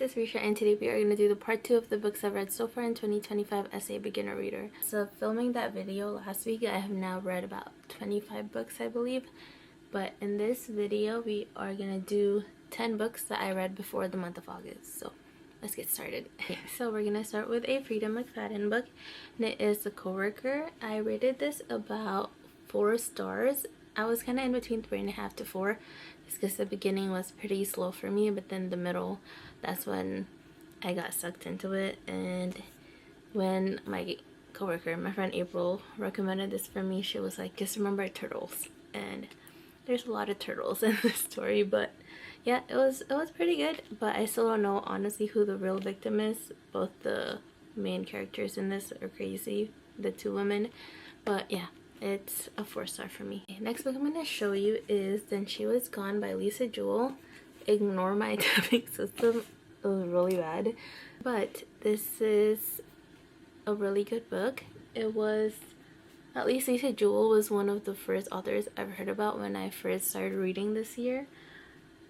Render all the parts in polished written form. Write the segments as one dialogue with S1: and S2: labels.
S1: it's Risha, and today we are going to do the part 2 of the books I've read so far in 2025 as a beginner reader. So filming that video last week, I have now read about 25 books, I believe. But in this video, we are going to do 10 books that I read before the month of August. So let's get started. Okay, so we're going to start with a Frida McFadden book, and it is The Coworker. I rated this about 4 stars. I was kind of in between 3.5 to 4, just because the beginning was pretty slow for me, but then the middle, that's when I got sucked into it. And when my coworker, my friend April, recommended this for me, she was like, just remember turtles. And there's a lot of turtles in this story, but yeah, it was pretty good. But I still don't know honestly who the real victim is. Both the main characters in this are crazy, the 2 women, but yeah, it's a 4-star for me. Next book I'm going to show you is Then She Was Gone by Lisa Jewell. Ignore my typing system, it was really bad, but this is a really good book. It was, at least Lisa Jewell was one of the first authors I've heard about when I first started reading this year.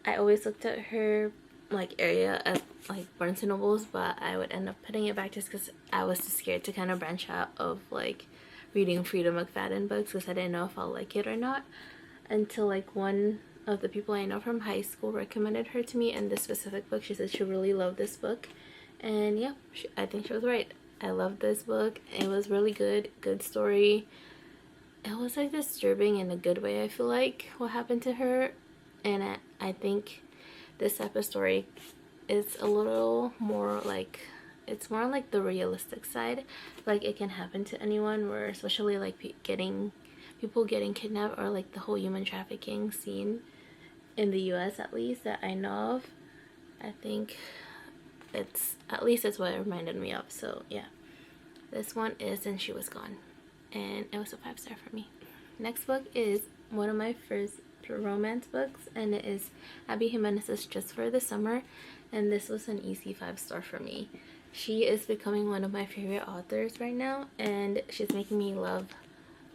S1: I always looked at her like area at like Barnes and Nobles, but I would end up putting it back just because I was too scared to kind of branch out of like reading Frida McFadden books, because I didn't know if I'll like it or not, until like one of the people I know from high school recommended her to me, and this specific book. She said she really loved this book, and yeah, I think she was right. I loved this book. It was really good story. It was like disturbing in a good way, I feel like, what happened to her, and I think this type of story is a little more like, it's more on like the realistic side. Like it can happen to anyone, where especially like people getting kidnapped, or like the whole human trafficking scene in the US, at least that I know of. I think it's, at least it's what it reminded me of. So yeah, this one is Then She Was Gone, and it was a 5-star for me. Next book is one of my first romance books, and it is Abby Jimenez's Just for the Summer, and this was an easy 5-star for me. She is becoming one of my favorite authors right now, and she's making me love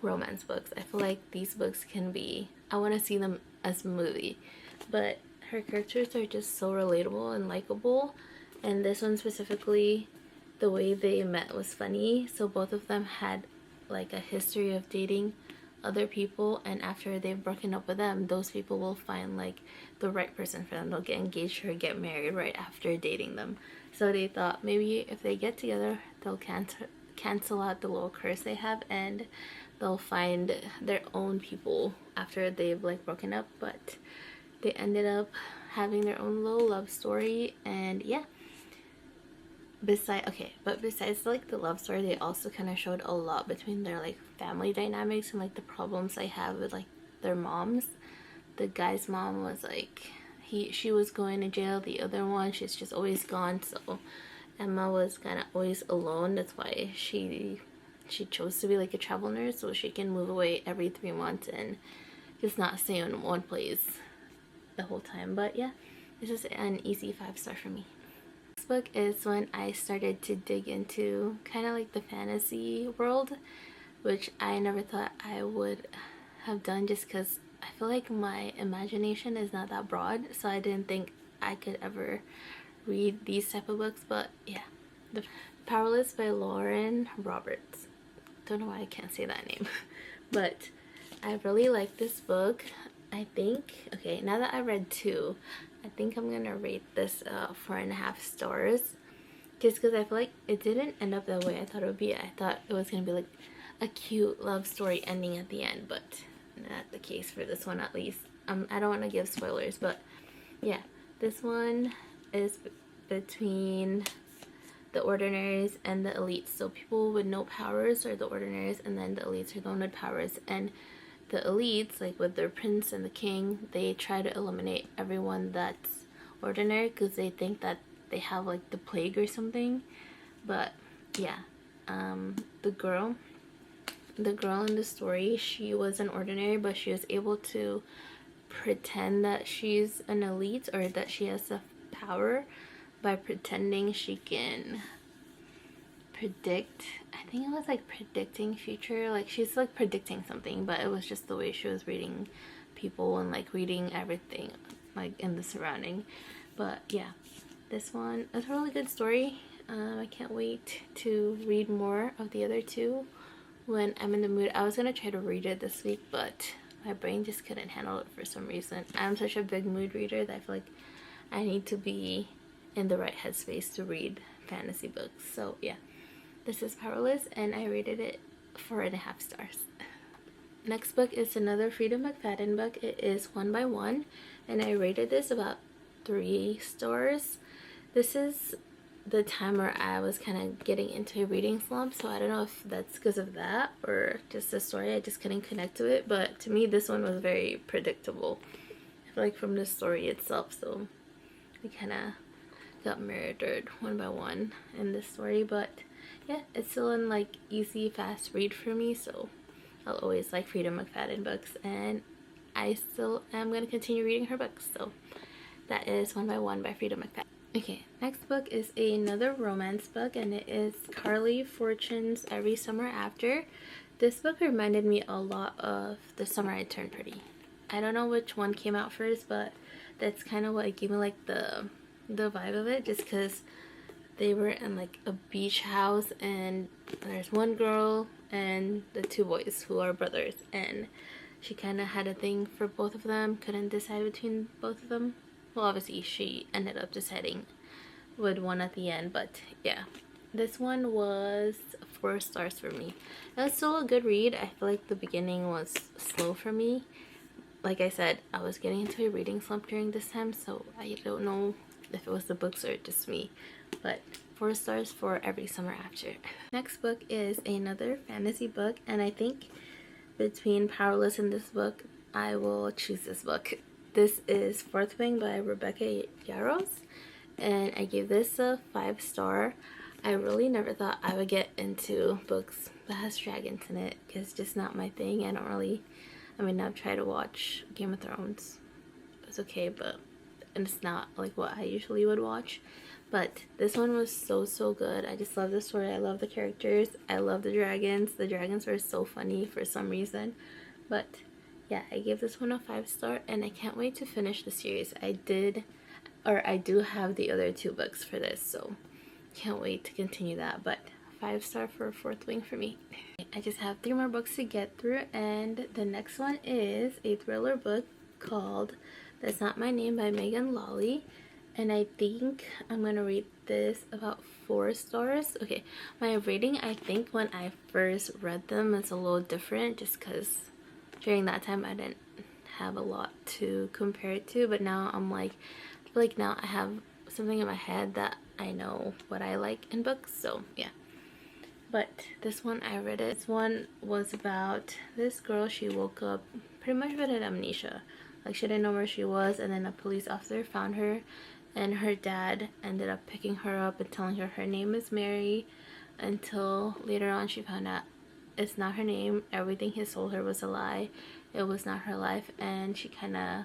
S1: romance books. I feel like these books can be, I want to see them as a movie, but her characters are just so relatable and likable. And this one specifically, the way they met was funny. So both of them had like a history of dating other people, and after they've broken up with them, those people will find like the right person for them. They'll get engaged or get married right after dating them. So they thought maybe if they get together, they'll cancel out the little curse they have, and they'll find their own people after they've like broken up. But they ended up having their own little love story, and yeah. Besides like the love story, they also kind of showed a lot between their like family dynamics and like the problems they have with like their moms. The guy's mom was like, she was going to jail. The other one, she's just always gone. So Emma was kind of always alone. That's why she chose to be like a travel nurse, so she can move away every 3 months and just not stay in one place the whole time. But yeah, this is an easy 5-star for me. This book is when I started to dig into kind of like the fantasy world, which I never thought I would have done, just because I feel like my imagination is not that broad, so I didn't think I could ever read these type of books. But yeah, the Powerless by Lauren Roberts. Don't know why I can't say that name, but I really like this book. I think, okay, now that I read 2, I think I'm gonna rate this 4.5 stars, just because I feel like it didn't end up the way I thought it would be. I thought it was gonna be like a cute love story ending at the end, but not the case for this one, at least. I don't want to give spoilers, but yeah, this one is between the ordinaries and the elites. So people with no powers are the ordinaries, and then the elites are the one with powers. And the elites, like with their prince and the king, they try to eliminate everyone that's ordinary, because they think that they have like the plague or something. But yeah, the girl in the story, she was an ordinary, but she was able to pretend that she's an elite, or that she has a power, by pretending she can predict, I think it was like predicting future, like she's like predicting something, but it was just the way she was reading people and like reading everything like in the surrounding. But yeah, this one is a really good story. I can't wait to read more of the other two when I'm in the mood. I was gonna try to read it this week, but my brain just couldn't handle it for some reason. I'm such a big mood reader that I feel like I need to be in the right headspace to read fantasy books. So yeah, this is Powerless, and I rated it 4.5 stars. Next book is another Frida McFadden book. It is One by One, and I rated this about 3 stars. This is the time where I was kind of getting into a reading slump, so I don't know if that's because of that or just the story. I just couldn't connect to it, but to me this one was very predictable. I feel like from the story itself, so we kind of got murdered one by one in this story. But yeah, it's still an like easy, fast read for me, so I'll always like Frida McFadden books, and I still am going to continue reading her books. So that is One by One by Frida McFadden. Okay, next book is another romance book, and it is Carly Fortune's Every Summer After. This book reminded me a lot of The Summer I Turned Pretty. I don't know which one came out first, but that's kind of what gave me like the vibe of it, just because they were in like a beach house, and there's one girl and the 2 boys who are brothers, and she kind of had a thing for both of them, couldn't decide between both of them. Well, obviously she ended up deciding with one at the end, but yeah, this one was 4 stars for me. It was still a good read. I feel like the beginning was slow for me. Like I said, I was getting into a reading slump during this time, so I don't know if it was the books or just me, but 4 stars for Every Summer After. Next book is another fantasy book, and I think between Powerless and this book, I will choose this book. This is Fourth Wing by Rebecca Yarros, and I gave this a 5 star. I really never thought I would get into books that has dragons in it, because it's just not my thing. I mean, I've tried to watch Game of Thrones. It's okay, but it's not like what I usually would watch. But this one was so good. I just love the story. I love the characters. I love the dragons. The dragons were so funny for some reason. But yeah, I gave this one a 5 star, and I can't wait to finish the series. I do have the other 2 books for this, so can't wait to continue that. But 5 star for Fourth Wing for me. I just have 3 more books to get through, and the next one is a thriller book called That's Not My Name by Megan Lawley, and I think I'm gonna rate this about 4 stars. Okay, my rating, I think when I first read them, is a little different, just because during that time I didn't have a lot to compare it to, but now I'm like, I feel like now I have something in my head that I know what I like in books, so yeah. But this one, I read it. This one was about this girl. She woke up pretty much with an amnesia. Like, she didn't know where she was, and then a police officer found her, and her dad ended up picking her up and telling her her name is Mary, until later on she found out it's not her name. Everything he told her was a lie. It was not her life, and she kind of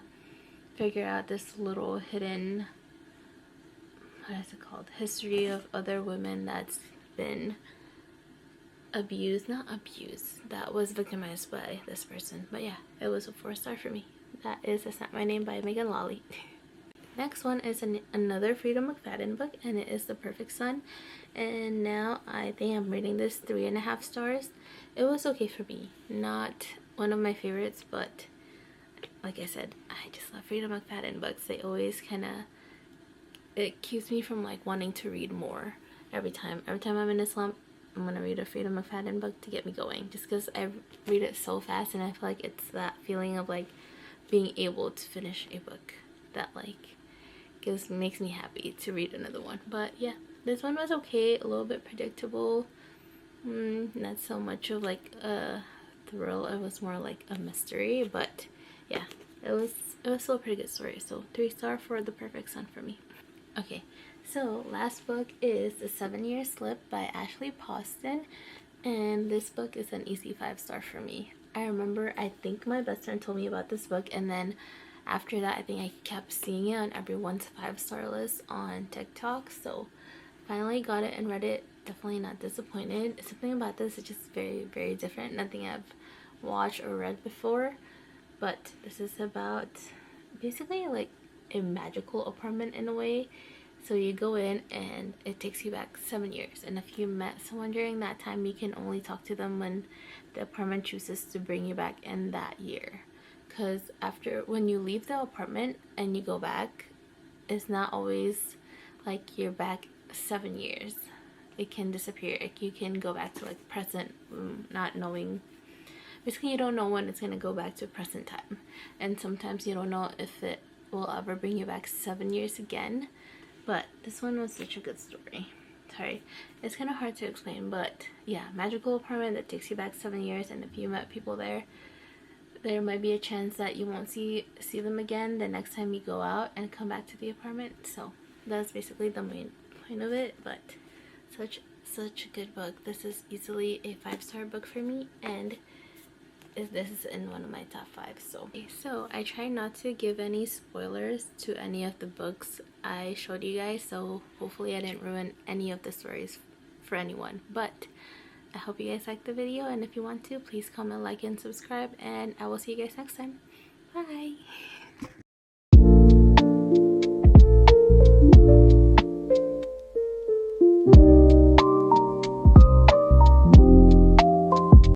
S1: figured out this little hidden, what is it called, history of other women that's been abused, not abused, that was victimized by this person. But yeah, it was a 4 star for me. That is That's Not My Name by Megan Lawley. Next one is another Frida McFadden book, and it is The Perfect Son, and now I think I'm rating this 3.5 stars. It was okay for me, not one of my favorites, but like I said, I just love Frida McFadden books. They always kind of, it keeps me from like wanting to read more every time I'm in a slump. I'm gonna read a Frida McFadden book to get me going, just because I read it so fast, and I feel like it's that feeling of like being able to finish a book that like makes me happy to read another one. But yeah, this one was okay, a little bit predictable, not so much of like a thrill, it was more like a mystery. But yeah, it was still a pretty good story, so 3 star for The Perfect Son for me. Okay, so last book is The 7-Year Slip by Ashley Poston, and this book is an easy 5 star for me. I remember, I think my best friend told me about this book, and then after that I think I kept seeing it on everyone's 5 star list on TikTok, so finally got it and read it. Definitely not disappointed. Something about this is just very different, nothing I've watched or read before. But this is about basically like a magical apartment in a way. So you go in and it takes you back 7 years, and if you met someone during that time, you can only talk to them when the apartment chooses to bring you back in that year. Because after, when you leave the apartment and you go back, it's not always like you're back 7 years. It can disappear. Like, you can go back to like present, not knowing. Basically, you don't know when it's gonna go back to present time, and sometimes you don't know if it will ever bring you back 7 years again. But this one was such a good story. Sorry, it's kind of hard to explain, but yeah, magical apartment that takes you back 7 years, and if you met people there, there might be a chance that you won't see them again the next time you go out and come back to the apartment. So that's basically the main point of it. But such a good book. This is easily a 5-star book for me, and this is in one of my top 5. So I try not to give any spoilers to any of the books I showed you guys, so hopefully I didn't ruin any of the stories for anyone. But I hope you guys liked the video, and if you want to, please comment, like, and subscribe, and I will see you guys next time. Bye.